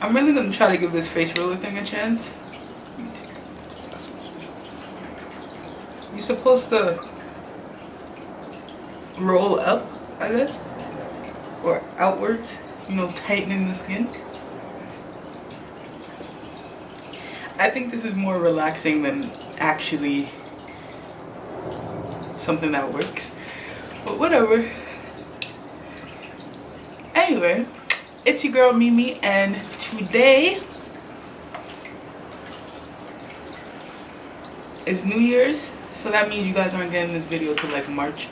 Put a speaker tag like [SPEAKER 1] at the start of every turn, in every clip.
[SPEAKER 1] I'm really gonna try to give this face roller thing a chance. You're supposed to roll up, I guess, or outwards, you know, tightening the skin. I think this is more relaxing than actually something that works, but whatever. Anyway, it's your girl Mimi, and today is New Year's, so that means you guys aren't getting this video till like March.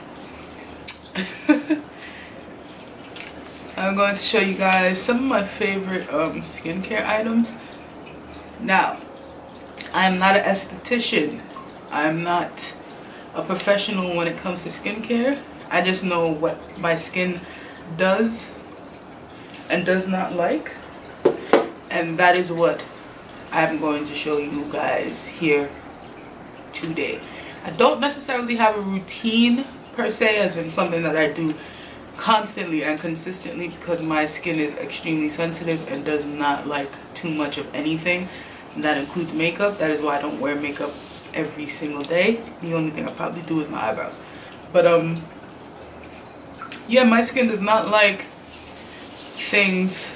[SPEAKER 1] I'm going to show you guys some of my favorite skincare items. Now, I am not an esthetician. I'm not a professional when it comes to skincare. I just know what my skin does and does not like, and that is what I'm going to show you guys here today. I don't necessarily have a routine per se, as in something that I do constantly and consistently, because my skin is extremely sensitive and does not like too much of anything. And that includes makeup. That is why I don't wear makeup every single day. The only thing I probably do is my eyebrows. But yeah, my skin does not like things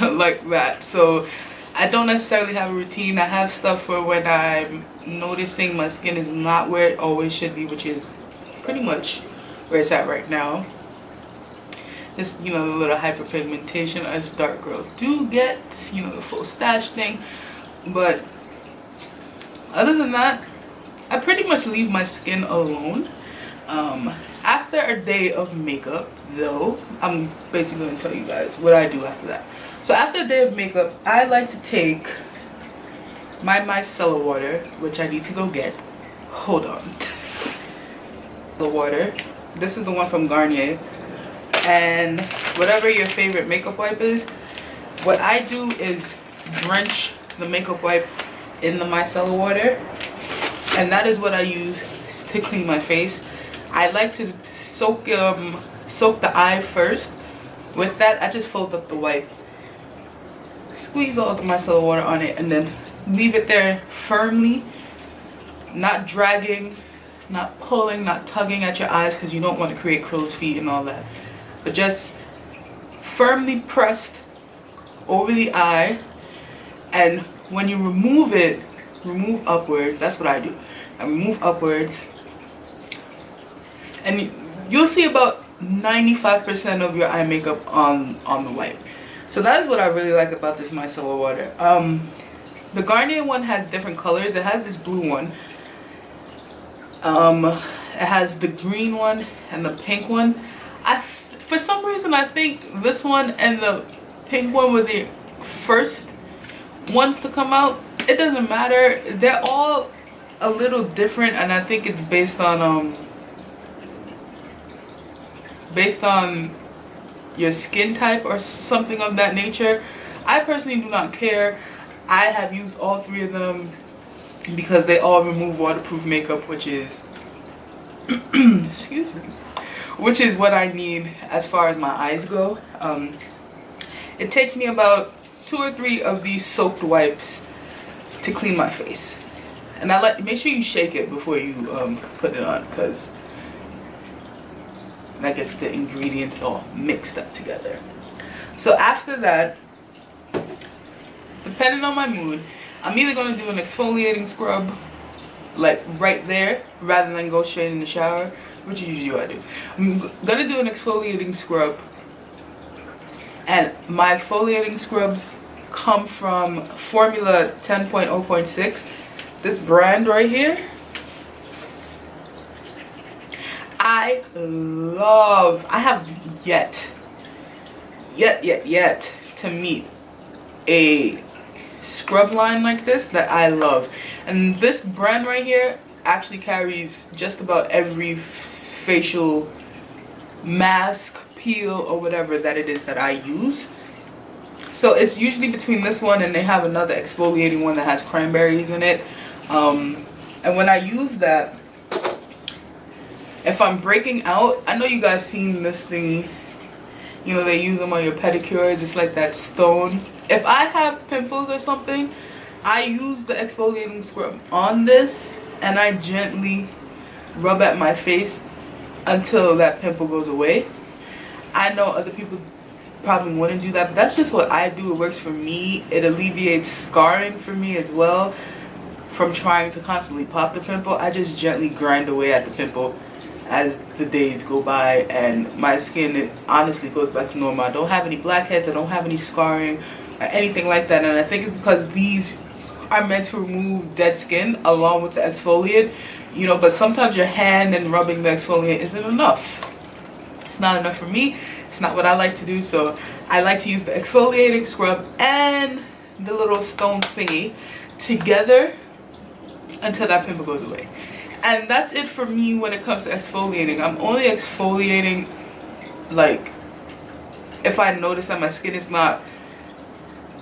[SPEAKER 1] like that. So I don't necessarily have a routine. I have stuff for when I'm noticing my skin is not where it always should be, which is pretty much where it's at right now. Just, you know, the little hyperpigmentation as dark girls do get, you know, the full stash thing. But other than that, I pretty much leave my skin alone. After a day of makeup, though, I'm basically going to tell you guys what I do after that. So after a day of makeup, I like to take my micellar water, which I need to go get. Hold on. The water. This is the one from Garnier. And whatever your favorite makeup wipe is, what I do is drench the makeup wipe in the micellar water, and that is what I use to clean my face. I like to soak the eye first. With that, I just fold up the wipe, squeeze all the micellar water on it, and then leave it there firmly, not dragging, not pulling, not tugging at your eyes, because you don't want to create crow's feet and all that. But just firmly pressed over the eye, and when you remove it, remove upwards. That's what I do. I remove upwards, and you'll see about 95% of your eye makeup on the wipe. So that is what I really like about this micellar water. The Garnier one has different colors. It has this blue one. It has the green one and the pink one. For some reason, I think this one and the pink one were the first ones to come out. It doesn't matter. They're all a little different, and I think it's based on your skin type or something of that nature. I personally do not care. I have used all three of them because they all remove waterproof makeup, which is excuse me, which is what I need as far as my eyes go. It takes me about 2 or 3 of these soaked wipes to clean my face, and make sure you shake it before you put it on, because that gets the ingredients all mixed up together. So after that, depending on my mood, I'm either going to do an exfoliating scrub like right there rather than go straight in the shower, which is usually what I do. I'm going to do an exfoliating scrub, and my exfoliating scrubs come from Formula 10.0.6. This brand right here, I have yet to meet a scrub line like this that I love. And this brand right here actually carries just about every facial mask, peel, or whatever that it is that I use. So it's usually between this one, and they have another exfoliating one that has cranberries in it. And when I use that, if I'm breaking out, I know you guys seen this thingy. You know, they use them on your pedicures. It's like that stone. If I have pimples or something, I use the exfoliating scrub on this and I gently rub at my face until that pimple goes away. I know other people probably wouldn't do that, but that's just what I do. It works for me. It alleviates scarring for me as well from trying to constantly pop the pimple. I just gently grind away at the pimple as the days go by, and my skin, it honestly goes back to normal. I don't have any blackheads, I don't have any scarring or anything like that, and I think it's because these are meant to remove dead skin along with the exfoliant, you know, but sometimes your hand and rubbing the exfoliant isn't enough. It's not enough for me. It's not what I like to do, so I like to use the exfoliating scrub and the little stone thingy together until that pimple goes away. And that's it for me when it comes to exfoliating. I'm only exfoliating like if I notice that my skin is not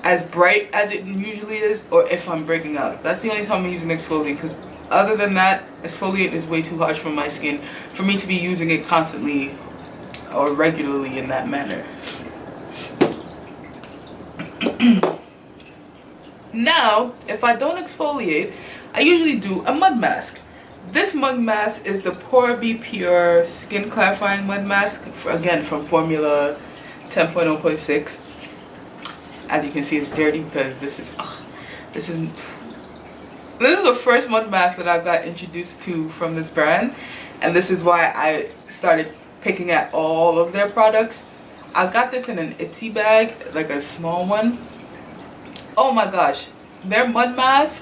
[SPEAKER 1] as bright as it usually is, or if I'm breaking out. That's the only time I'm using exfoliant, because other than that, exfoliant is way too harsh for my skin for me to be using it constantly or regularly in that manner. Now, if I don't exfoliate, I usually do a mud mask. This mud mask is the Pore Be Pure Skin Clarifying Mud Mask, again from Formula 10.0.6. As you can see, it's dirty because this is the first mud mask that I got introduced to from this brand, and this is why I started picking at all of their products. I got this in an Ipsy bag, like a small one. Oh my gosh, their mud masks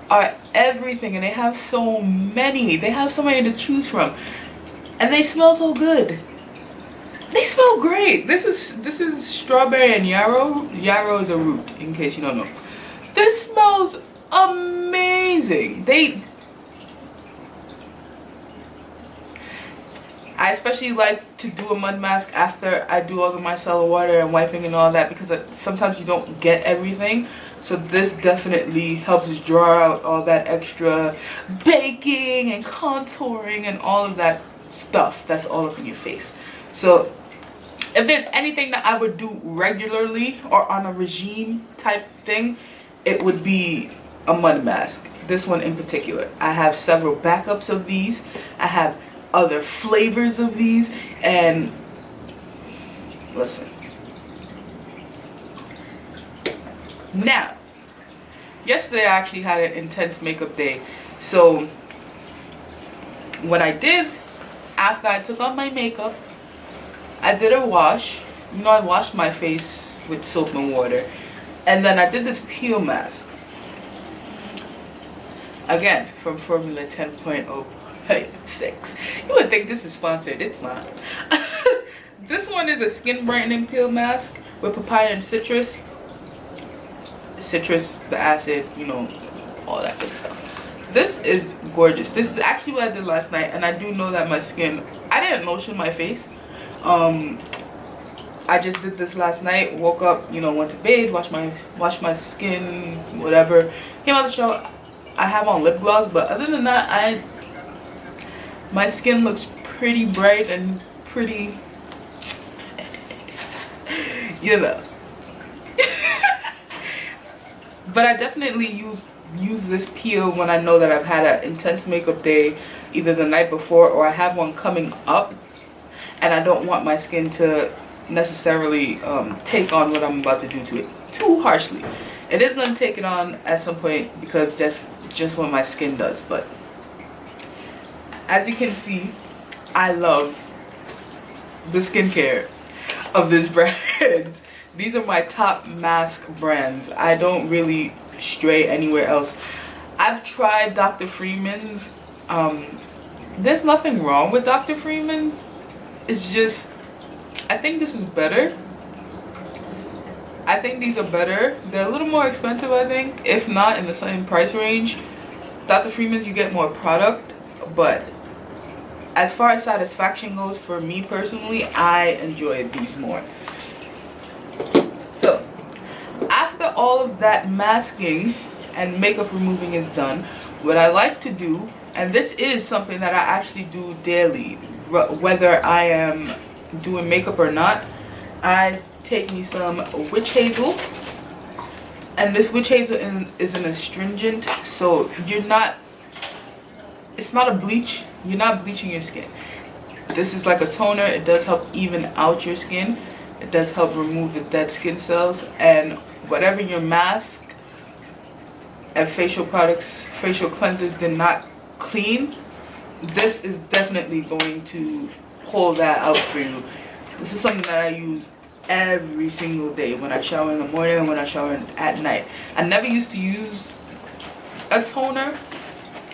[SPEAKER 1] are everything, and they have so many. They have so many to choose from, and they smell so good. They smell great. This is strawberry and yarrow. Yarrow is a root, in case you don't know. This smells amazing. I especially like to do a mud mask after I do all the micellar water and wiping and all that, because sometimes you don't get everything. So this definitely helps draw out all that extra baking and contouring and all of that stuff that's all up in your face. So if there's anything that I would do regularly or on a regime type thing, it would be a mud mask. This one in particular. I have several backups of these. I have other flavors of these, and listen. Now, yesterday I actually had an intense makeup day. So what I did after I took off my makeup, I did a wash. You know, I washed my face with soap and water, and then I did this peel mask. Again, from Formula 10.0.6. You would think this is sponsored. It's not. This one is a skin brightening peel mask with papaya and citrus. Citrus, the acid, you know, all that good stuff. This is gorgeous. This is actually what I did last night, and I do know that my skin, I didn't lotion my face. I just did this last night, woke up, you know, went to bathe, washed my skin, whatever, came out of the shower. I have on lip gloss, but other than that, my skin looks pretty bright and pretty, you know. But I definitely use this peel when I know that I've had an intense makeup day, either the night before or I have one coming up, and I don't want my skin to necessarily take on what I'm about to do to it too harshly. It is going to take it on at some point, because that's just what my skin does. But as you can see, I love the skincare of this brand. These are my top mask brands. I don't really stray anywhere else. I've tried Dr. Freeman's. There's nothing wrong with Dr. Freeman's. It's just, I think this is better. I think these are better. They're a little more expensive, I think, if not in the same price range. Dr. Freeman's, you get more product, but as far as satisfaction goes, for me personally, I enjoy these more. So after all of that masking and makeup removing is done, what I like to do, and this is something that I actually do daily, whether I am doing makeup or not, I take me some witch hazel, and this witch hazel is an astringent, so it's not a bleach. You're not bleaching your skin. This is like a toner. It does help even out your skin. It does help remove the dead skin cells, and whatever your mask and facial products, facial cleansers did not clean, this is definitely going to pull that out for you. This is something that I use every single day when I shower in the morning and when I shower at night. I never used to use a toner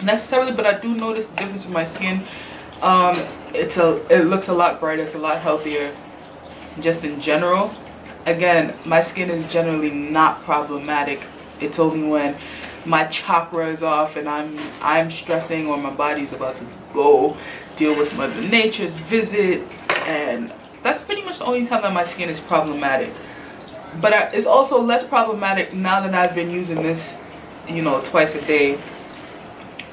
[SPEAKER 1] necessarily, but I do notice the difference in my skin. It looks a lot brighter, it's a lot healthier just in general. Again, my skin is generally not problematic. It's only when my chakra is off and I'm stressing, or my body's about to go deal with Mother Nature's visit, and that's pretty much the only time that my skin is problematic. But it's also less problematic now that I've been using this, you know, twice a day,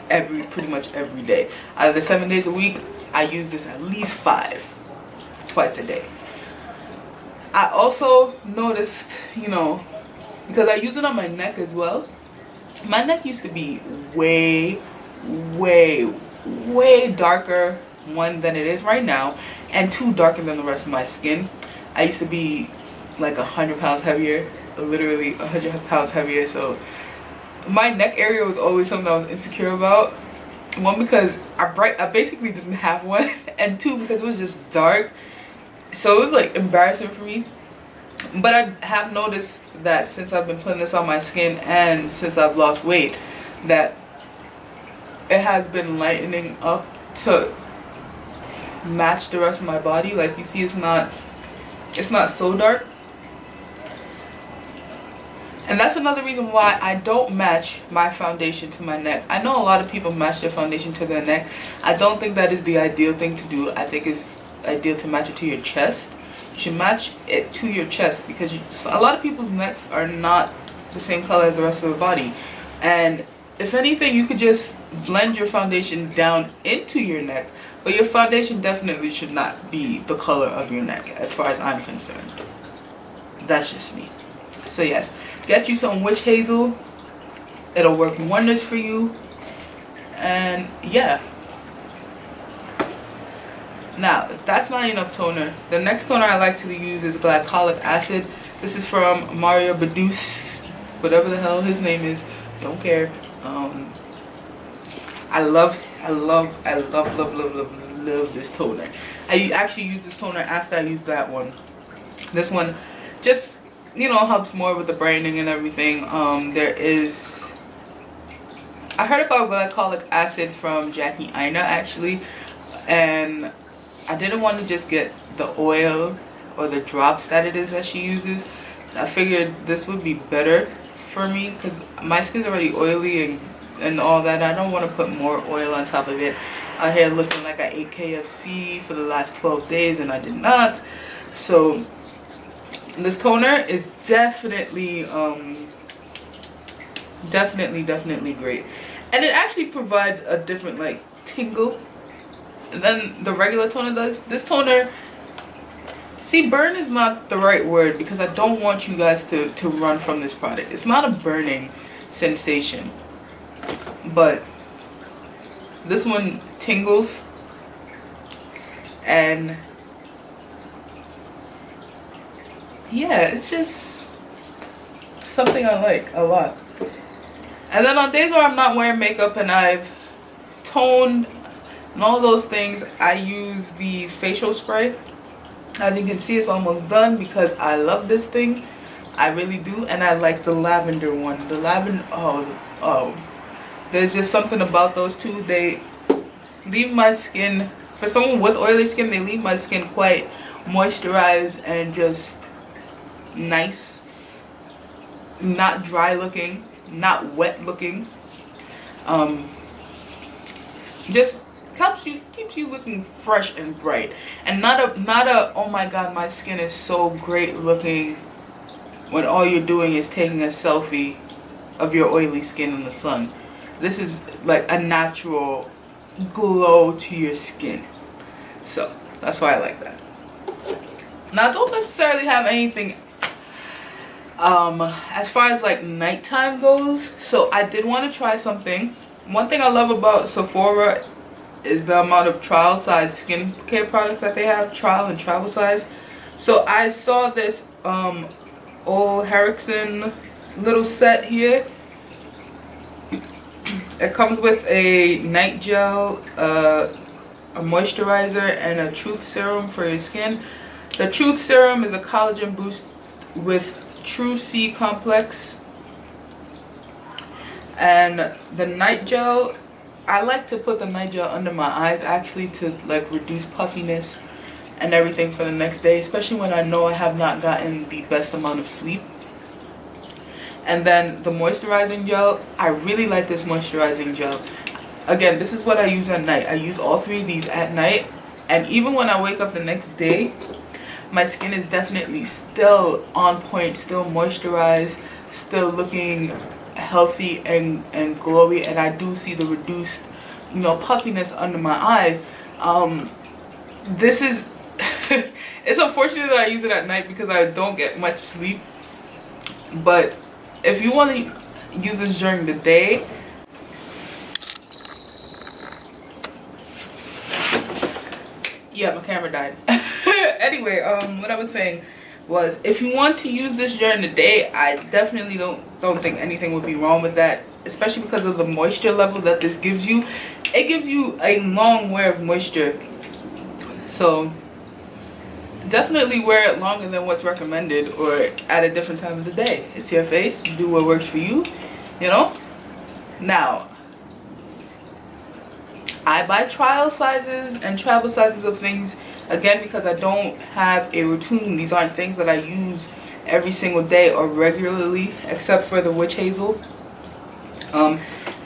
[SPEAKER 1] pretty much every day. Out of the 7 days a week, I use this at least 5, twice a day. I also noticed, you know, because I use it on my neck as well. My neck used to be way darker, one, than it is right now, and 2, darker than the rest of my skin. I used to be like 100 pounds heavier, literally 100 pounds heavier. So my neck area was always something I was insecure about. 1, because I basically didn't have one, and 2, because it was just dark. So it was like embarrassing for me. But I have noticed that since I've been putting this on my skin and since I've lost weight, that it has been lightening up to match the rest of my body. Like you see, it's not so dark. And that's another reason why I don't match my foundation to my neck. I know a lot of people match their foundation to their neck. I don't think that is the ideal thing to do. I think it's ideal to match it to your chest. You should match it to your chest, because a lot of people's necks are not the same color as the rest of the body. And if anything, you could just blend your foundation down into your neck, but your foundation definitely should not be the color of your neck as far as I'm concerned. That's just me. So yes, get you some witch hazel. It'll work wonders for you. And yeah. Now, if that's not enough toner, the next toner I like to use is glycolic acid. This is from Mario Badus, whatever the hell his name is. Don't care. I love this toner. I actually use this toner after I use that one. This one just, you know, helps more with the brightening and everything. I heard about glycolic acid from Jackie Aina actually, and I didn't want to just get the oil or the drops that it is that she uses. I figured this would be better for me because my skin's already oily and all that. I don't want to put more oil on top of it. Out here looking like I ate KFC for the last 12 days and I did not. So this toner is definitely great, and it actually provides a different like tingle than the regular toner does. This toner, see, burn is not the right word because I don't want you guys to run from this product. It's not a burning sensation, but this one tingles, and yeah, it's just something I like a lot. And then on days where I'm not wearing makeup and I've toned and all those things, I use the facial spray. As you can see, it's almost done because I love this thing. I really do. And I like the lavender one. The lavender, oh, there's just something about those two. They leave my skin, for someone with oily skin, they leave my skin quite moisturized and just nice. Not dry looking, not wet looking. Just keeps you looking fresh and bright, and not a oh my god, my skin is so great looking, when all you're doing is taking a selfie of your oily skin in the sun. This is like a natural glow to your skin, so that's why I like that. Now I don't necessarily have anything as far as like nighttime goes, so I did want to try something. One thing I love about Sephora is the amount of trial size skincare products that they have, trial and travel size. So I saw this old Harrison little set here. It comes with a night gel, a moisturizer, and a truth serum for your skin. The truth serum is a collagen boost with True C complex, and the night gel, I like to put the night gel under my eyes actually to like reduce puffiness and everything for the next day, especially when I know I have not gotten the best amount of sleep. And then the moisturizing gel, I really like this moisturizing gel. Again, this is what I use at night. I use all three of these at night, and even when I wake up the next day, my skin is definitely still on point, still moisturized, still looking healthy and glowy, and I do see the reduced, you know, puffiness under my eye. This is it's unfortunate that I use it at night because I don't get much sleep, but if you want to use this during the day, yeah, my camera died. Anyway, what I was saying was, if you want to use this during the day, I definitely don't think anything would be wrong with that, especially because of the moisture level that this gives you. It gives you a long wear of moisture, so definitely wear it longer than what's recommended or at a different time of the day. It's your face, do what works for you, you know. Now I buy trial sizes and travel sizes of things, again, because I don't have a routine. These aren't things that I use every single day or regularly, except for the witch hazel.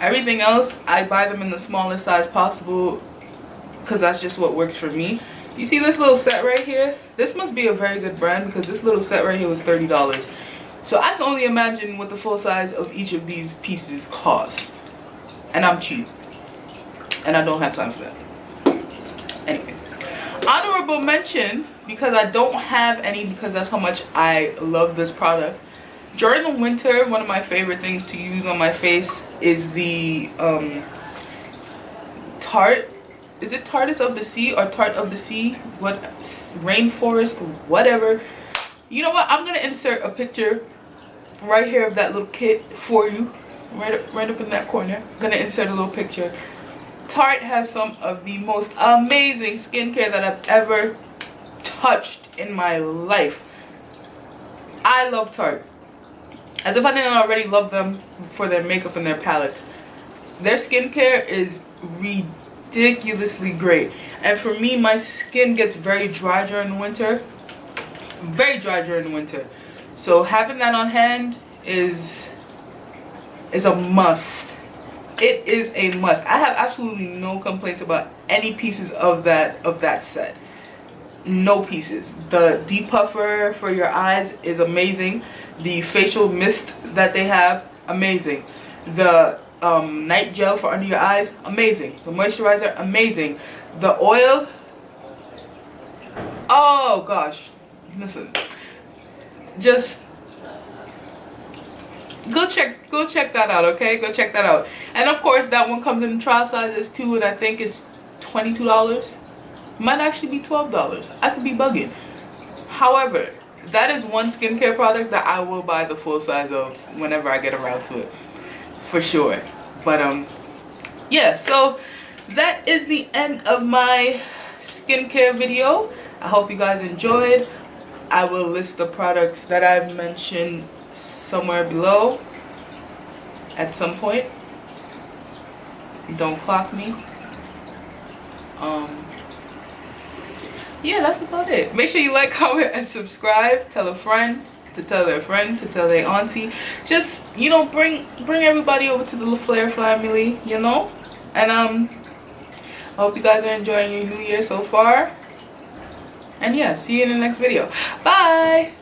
[SPEAKER 1] Everything else, I buy them in the smallest size possible because that's just what works for me. You see this little set right here? This must be a very good brand because this little set right here was $30. So I can only imagine what the full size of each of these pieces cost. And I'm cheap. And I don't have time for that. Anyway, honorable mention, because I don't have any, because that's how much I love this product. During the winter, one of my favorite things to use on my face is the Tarte. Is it Tartus of the Sea or Tarte of the Sea? What, rainforest, whatever. You know what? I'm gonna insert a picture right here of that little kit for you, right up in that corner. I'm gonna insert a little picture. Tarte has some of the most amazing skincare that I've ever touched in my life. I love Tarte. As if I didn't already love them for their makeup and their palettes. Their skincare is ridiculously great. And for me, my skin gets very dry during the winter. Very dry during the winter. So having that on hand is a must. It is a must. I have absolutely no complaints about any pieces of that set. No pieces. The depuffer for your eyes is amazing. The facial mist that they have, amazing. The night gel for under your eyes, amazing. The moisturizer, amazing. The oil, oh gosh, listen, just go check that out, okay? Go check that out. And of course, that one comes in trial sizes too, and I think it's $22. Might actually be $12. I could be bugging. However, that is one skincare product that I will buy the full size of whenever I get around to it, for sure. But yeah, so that is the end of my skincare video. I hope you guys enjoyed. I will list the products that I've mentioned somewhere below at some point. Don't clock me. Yeah, that's about it. Make sure you like, comment, and subscribe. Tell a friend to tell their friend to tell their auntie. Just, you know, bring everybody over to the LaFlair family, you know. And I hope you guys are enjoying your new year so far. And yeah, see you in the next video. Bye.